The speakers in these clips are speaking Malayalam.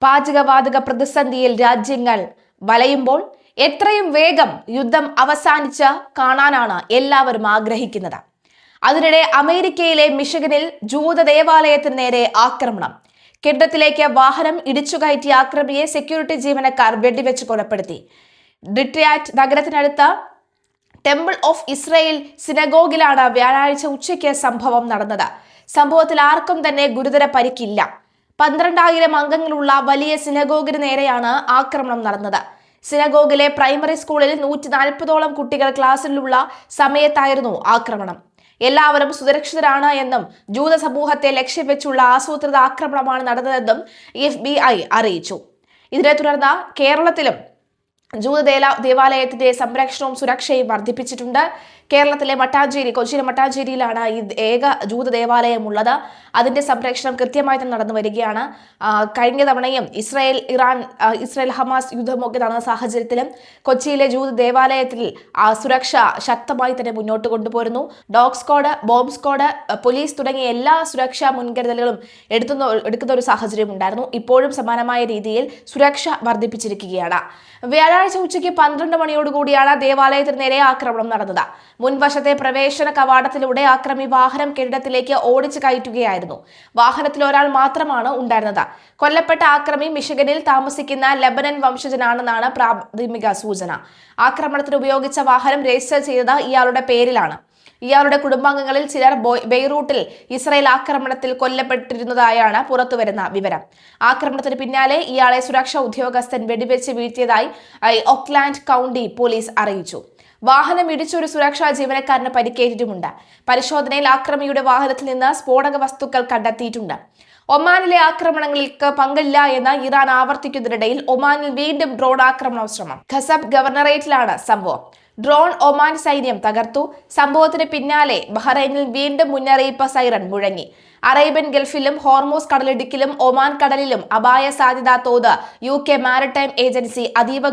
പാചകവാതക പ്രതിസന്ധിയിൽ രാജ്യങ്ങൾ വലയുമ്പോൾ എത്രയും വേഗം യുദ്ധം അവസാനിച്ച് കാണാനാണ് എല്ലാവരും ആഗ്രഹിക്കുന്നത്. അതിനിടെ അമേരിക്കയിലെ മിഷിഗനിൽ ജൂത ദേവാലയത്തിന് നേരെ ആക്രമണം. കെട്ടിടത്തിലേക്ക് വാഹനം ഇടിച്ചുകയറ്റിയ ആക്രമിയെ സെക്യൂരിറ്റി ജീവനക്കാർ വെടിവെച്ച് കൊലപ്പെടുത്തി. ഡിട്രിയാറ്റ് നഗരത്തിനടുത്ത ടെമ്പിൾ ഓഫ് ഇസ്രയേൽ സിനഗോഗിലാണ് വ്യാഴാഴ്ച ഉച്ചയ്ക്ക് സംഭവം നടന്നത്. സംഭവത്തിൽ ആർക്കും തന്നെ ഗുരുതര പരിക്കില്ല. 12,000 അംഗങ്ങളുള്ള വലിയ സിനഗോഗിന് നേരെയാണ് ആക്രമണം നടന്നത്. സിനഗോഗിലെ പ്രൈമറി സ്കൂളിൽ 140ഓളം കുട്ടികൾ ക്ലാസ്സിലുള്ള സമയത്തായിരുന്നു ആക്രമണം. എല്ലാവരും സുരക്ഷിതരാണ് എന്നും ജൂത സമൂഹത്തെ ലക്ഷ്യം വെച്ചുള്ള ആസൂത്രിത ആക്രമണമാണ് നടന്നതെന്നും FBI അറിയിച്ചു. ഇതിനെ തുടർന്ന് കേരളത്തിലും ജൂത ദേവാലയത്തിന്റെ സംരക്ഷണവും സുരക്ഷയും വർദ്ധിപ്പിച്ചിട്ടുണ്ട്. കേരളത്തിലെ മട്ടാഞ്ചേരി, കൊച്ചിയിലെ മട്ടാഞ്ചേരിയിലാണ് ഈ ഏക ജൂത ദേവാലയം ഉള്ളത്. അതിന്റെ സംരക്ഷണം കൃത്യമായി തന്നെ നടന്നു വരികയാണ്. കഴിഞ്ഞ തവണയും ഇസ്രായേൽ ഹമാസ് യുദ്ധമൊക്കെ നടന്ന സാഹചര്യത്തിലും കൊച്ചിയിലെ ജൂത ദേവാലയത്തിൽ സുരക്ഷ ശക്തമായി തന്നെ മുന്നോട്ട് കൊണ്ടുപോരുന്നു. Dog squad, bomb squad, police തുടങ്ങിയ എല്ലാ സുരക്ഷാ മുൻകരുതലുകളും എടുക്കുന്ന ഒരു സാഹചര്യം ഉണ്ടായിരുന്നു. ഇപ്പോഴും സമാനമായ രീതിയിൽ സുരക്ഷ വർദ്ധിപ്പിച്ചിരിക്കുകയാണ്. വ്യാഴാഴ്ച ഉച്ചയ്ക്ക് 12 മണിയോടുകൂടിയാണ് ദേവാലയത്തിന് നേരെ ആക്രമണം നടന്നത്. മുൻവശത്തെ പ്രവേശന കവാടത്തിലൂടെ ആക്രമി വാഹനം കെട്ടിടത്തിലേക്ക് ഓടിച്ചു കയറ്റുകയായിരുന്നു. വാഹനത്തിൽ ഒരാൾ മാത്രമാണ് ഉണ്ടായിരുന്നത്. കൊല്ലപ്പെട്ട ആക്രമി മിഷിഗനിൽ താമസിക്കുന്ന ലെബനൻ വംശജനാണെന്നാണ് പ്രാഥമിക സൂചന. ആക്രമണത്തിന് ഉപയോഗിച്ച വാഹനം രജിസ്റ്റർ ചെയ്തത് ഇയാളുടെ പേരിലാണ്. ഇയാളുടെ കുടുംബാംഗങ്ങളിൽ ചിലർ ബെയ്റൂട്ടിൽ ഇസ്രായേൽ ആക്രമണത്തിൽ കൊല്ലപ്പെട്ടിരുന്നതായാണ് പുറത്തുവരുന്ന വിവരം. ആക്രമണത്തിന് പിന്നാലെ ഇയാളെ സുരക്ഷാ ഉദ്യോഗസ്ഥൻ വെടിവെച്ച് വീഴ്ത്തിയതായി ഓക്ലാൻഡ് കൗണ്ടി പോലീസ് അറിയിച്ചു. വാഹനം ഇടിച്ചൊരു സുരക്ഷാ ജീവനക്കാരന് പരിക്കേറ്റിട്ടുമുണ്ട്. പരിശോധനയിൽ ആക്രമിയുടെ വാഹനത്തിൽ നിന്ന് സ്ഫോടക വസ്തുക്കൾ കണ്ടെത്തിയിട്ടുണ്ട്. ഒമാനിലെ ആക്രമണങ്ങൾക്ക് പങ്കില്ല എന്ന് ഇറാൻ ആവർത്തിക്കുന്നതിനിടയിൽ ഒമാനിൽ വീണ്ടും ഡ്രോൺ ആക്രമണ ശ്രമം. ഖസബ് ഗവർണറേറ്റിലാണ് സംഭവം. ഡ്രോൺ ഒമാൻ സൈന്യം തകർത്തു. സംഭവത്തിന് പിന്നാലെ ബഹ്റൈനിൽ വീണ്ടും മുന്നറിയിപ്പ് സൈറൺ മുഴങ്ങി. അറേബ്യൻ ഗൾഫിലും ഹോർമൂസ് കടലിടുക്കിലും ഒമാൻ കടലിലും അപായ സാധ്യതാ തോത് UK മാരിടൈം ഏജൻസി അതീവ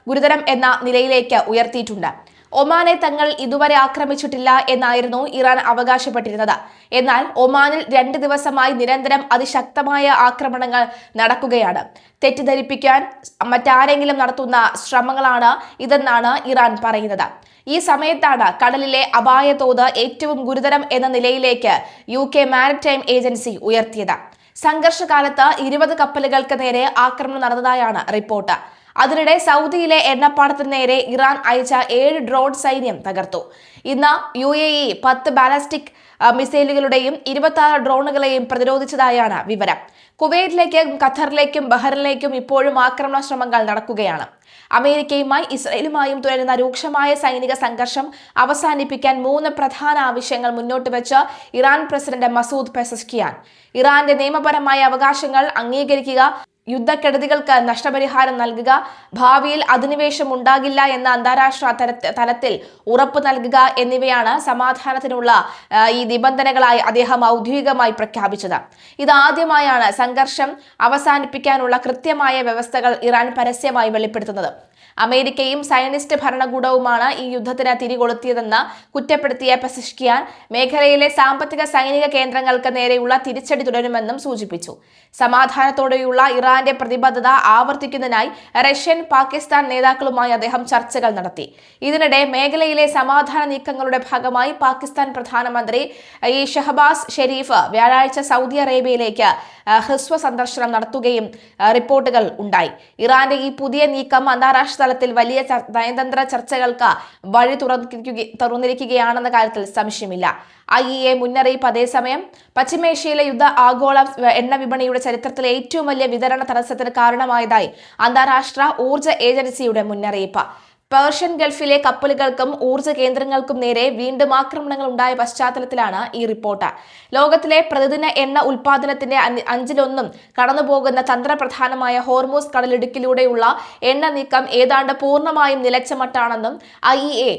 ഗുരുതരം എന്ന നിലയിലേക്ക് ഉയർത്തിയിട്ടുണ്ട്. ഒമാനെ തങ്ങൾ ഇതുവരെ ആക്രമിച്ചിട്ടില്ല എന്നായിരുന്നു ഇറാൻ അവകാശപ്പെട്ടിരുന്നത്. എന്നാൽ ഒമാനിൽ 2 ദിവസമായി നിരന്തരം അതിശക്തമായ ആക്രമണങ്ങൾ നടക്കുകയാണ്. തെറ്റിദ്ധരിപ്പിക്കാൻ മറ്റാരെങ്കിലും നടത്തുന്ന ശ്രമങ്ങളാണ് ഇതെന്നാണ് ഇറാൻ പറയുന്നത്. ഈ സമയത്താണ് കടലിലെ അപായ തോത് ഏറ്റവും ഗുരുതരം എന്ന നിലയിലേക്ക് UK മാരിടൈം ഏജൻസി ഉയർത്തിയത്. സംഘർഷകാലത്ത് 20 കപ്പലുകൾക്ക് നേരെ ആക്രമണം നടന്നതായാണ് റിപ്പോർട്ട്. അതിനിടെ സൗദിയിലെ എണ്ണപ്പാടത്തിന് നേരെ ഇറാൻ അയച്ച 7 ഡ്രോൺ സൈന്യം തകർത്തു. ഇന്ന് UAE 10 ബാലിസ്റ്റിക് മിസൈലുകളുടെയും 26 ഡ്രോണുകളെയും പ്രതിരോധിച്ചതായാണ് വിവരം. കുവൈറ്റിലേക്കും ഖത്തറിലേക്കും ബഹ്റൈനിലേക്കും ഇപ്പോഴും ആക്രമണ ശ്രമങ്ങൾ നടക്കുകയാണ്. അമേരിക്കയുമായി ഇസ്രായേലുമായും തുടരുന്ന രൂക്ഷമായ സൈനിക സംഘർഷം അവസാനിപ്പിക്കാൻ 3 പ്രധാന ആവശ്യങ്ങൾ മുന്നോട്ട് വെച്ച് ഇറാൻ പ്രസിഡന്റ് മസൂദ് പെസഷ്കിയാൻ. ഇറാന്റെ നിയമപരമായ അവകാശങ്ങൾ അംഗീകരിക്കുക, യുദ്ധക്കെടുതികൾക്ക് നഷ്ടപരിഹാരം നൽകുക, ഭാവിയിൽ അധിനിവേശം ഉണ്ടാകില്ല എന്ന അന്താരാഷ്ട്ര തലത്തിൽ ഉറപ്പ് നൽകുക എന്നിവയാണ് സമാധാനത്തിനുള്ള ഈ നിബന്ധനകളായി അദ്ദേഹം ഔദ്യോഗികമായി പ്രഖ്യാപിച്ചത്. ഇതാദ്യമായാണ് സംഘർഷം അവസാനിപ്പിക്കാനുള്ള കൃത്യമായ വ്യവസ്ഥകൾ ഇറാൻ പരസ്യമായി വെളിപ്പെടുത്തുന്നത്. അമേരിക്കയും സയനിസ്റ്റ് ഭരണകൂടവുമാണ് ഈ യുദ്ധത്തിന് തിരികൊളുത്തിയതെന്ന് കുറ്റപ്പെടുത്തിയ പെസഷ്കിയാൻ മേഖലയിലെ സാമ്പത്തിക സൈനിക കേന്ദ്രങ്ങൾക്ക് നേരെയുള്ള തിരിച്ചടി തുടരുമെന്നും സൂചിപ്പിച്ചു. സമാധാനത്തോടെയുള്ള ഇറാന്റെ പ്രതിബദ്ധത ആവർത്തിക്കുന്നതിനായി റഷ്യൻ, പാകിസ്ഥാൻ നേതാക്കളുമായി അദ്ദേഹം ചർച്ചകൾ നടത്തി. ഇതിനിടെ മേഖലയിലെ സമാധാന നീക്കങ്ങളുടെ ഭാഗമായി പാകിസ്ഥാൻ പ്രധാനമന്ത്രി ഷഹബാസ് ഷെരീഫ് വ്യാഴാഴ്ച സൗദി അറേബ്യയിലേക്ക് ഹ്രസ്വ സന്ദർശനം നടത്തുകയും റിപ്പോർട്ടുകൾ ഉണ്ടായി. ഇറാന്റെ ഈ പുതിയ നീക്കം അന്താരാഷ്ട്ര തലത്തിൽ വലിയ നയതന്ത്ര ചർച്ചകൾക്ക് വഴി തുറന്നിരിക്കുകയാണെന്ന കാര്യത്തിൽ സംശയമില്ല. IEA മുന്നറിയിപ്പ്. അതേസമയം പശ്ചിമേഷ്യയിലെ യുദ്ധ ആഗോള എണ്ണ വിപണിയുടെ ചരിത്രത്തിലെ ഏറ്റവും വലിയ വിതരണ തടസ്സത്തിന് കാരണമായതായി അന്താരാഷ്ട്ര ഊർജ്ജ ഏജൻസിയുടെ മുന്നറിയിപ്പ്. പേർഷ്യൻ ഗൾഫിലെ കപ്പലുകൾക്കും ഊർജ്ജ കേന്ദ്രങ്ങൾക്കും നേരെ വീണ്ടും ആക്രമണങ്ങൾ ഉണ്ടായ പശ്ചാത്തലത്തിലാണ് ഈ റിപ്പോർട്ട്. ലോകത്തിലെ പ്രതിദിന എണ്ണ ഉൽപാദനത്തിന്റെ 1/5 കടന്നുപോകുന്ന തന്ത്രപ്രധാനമായ ഹോർമൂസ് കടലിടുക്കിലൂടെയുള്ള എണ്ണ നീക്കം ഏതാണ്ട് പൂർണ്ണമായും നിലച്ച മട്ടാണെന്നും IEA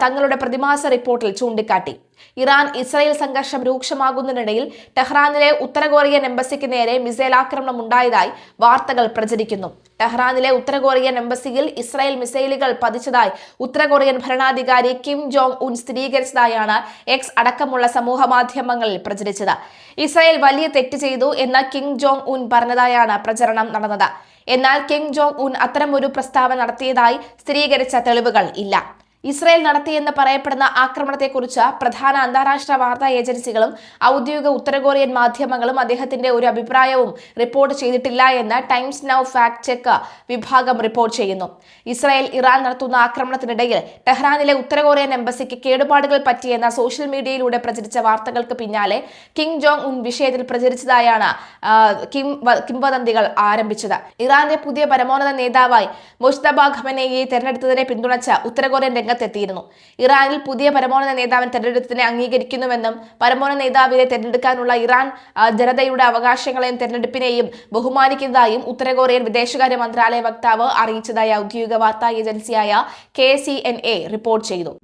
തങ്ങളുടെ പ്രതിമാസ റിപ്പോർട്ടിൽ ചൂണ്ടിക്കാട്ടി. ഇറാൻ ഇസ്രായേൽ സംഘർഷം രൂക്ഷമാകുന്നതിനിടയിൽ ടെഹ്റാനിലെ ഉത്തര കൊറിയൻ എംബസിക്ക് നേരെ മിസൈൽ ആക്രമണം ഉണ്ടായതായി വാർത്തകൾ പ്രചരിക്കുന്നു. ടെഹ്റാനിലെ ഉത്തര കൊറിയൻ എംബസിയിൽ ഇസ്രായേൽ മിസൈലുകൾ പതിച്ചതായി ഉത്തര കൊറിയൻ ഭരണാധികാരി കിം ജോങ് ഉൻ സ്ഥിരീകരിച്ചതായാണ് എക്സ് അടക്കമുള്ള സമൂഹ മാധ്യമങ്ങളിൽ പ്രചരിച്ചത്. ഇസ്രായേൽ വലിയ തെറ്റ് ചെയ്തു എന്ന് കിം ജോങ് ഉൻ പറഞ്ഞതായാണ് പ്രചരണം നടന്നത്. എന്നാൽ കിം ജോങ് ഉൻ അത്തരമൊരു പ്രസ്താവന നടത്തിയതായി സ്ഥിരീകരിച്ച തെളിവുകൾ ഇല്ല. ഇസ്രായേൽ നടത്തിയെന്ന് പറയപ്പെടുന്ന ആക്രമണത്തെക്കുറിച്ച് പ്രധാന അന്താരാഷ്ട്ര വാർത്താ ഏജൻസികളും ഔദ്യോഗിക ഉത്തര കൊറിയൻ മാധ്യമങ്ങളും അദ്ദേഹത്തിന്റെ ഒരു അഭിപ്രായവും റിപ്പോർട്ട് ചെയ്തിട്ടില്ല എന്ന് ടൈംസ് നൗ ഫാക്ട് ചെക്ക് വിഭാഗം റിപ്പോർട്ട് ചെയ്യുന്നു. ഇസ്രായേൽ ഇറാൻ നടത്തുന്ന ആക്രമണത്തിനിടയിൽ ടെഹ്റാനിലെ ഉത്തര കൊറിയൻ എംബസിക്ക് കേടുപാടുകൾ പറ്റിയെന്ന സോഷ്യൽ മീഡിയയിലൂടെ പ്രചരിച്ച വാർത്തകൾക്ക് പിന്നാലെ കിം ജോങ് ഉൻ വിഷയത്തിൽ പ്രചരിച്ചതായാണ് കിംവദന്തികൾ ആരംഭിച്ചത്. ഇറാന്റെ പുതിയ പരമോന്നത നേതാവായി മുജ്തബ ഖമനേയിയെ തെരഞ്ഞെടുത്തതിനെ പിന്തുണച്ച് ഉത്തര കൊറിയൻ രംഗത്തെത്തിയിരുന്നു. ഇറാനിൽ പുതിയ പരമോന്നത നേതാവിനെ തെരഞ്ഞെടുത്തതിനെ അംഗീകരിക്കുന്നുവെന്നും പരമോന്നത നേതാവിനെ തെരഞ്ഞെടുക്കാനുള്ള ഇറാൻ ജനതയുടെ അവകാശങ്ങളെയും തെരഞ്ഞെടുപ്പിനെയും ബഹുമാനിക്കുന്നതായും ഉത്തര കൊറിയൻ വിദേശകാര്യ മന്ത്രാലയ വക്താവ് അറിയിച്ചതായി ഔദ്യോഗിക വാർത്താ ഏജൻസിയായ KCNA റിപ്പോർട്ട് ചെയ്തു.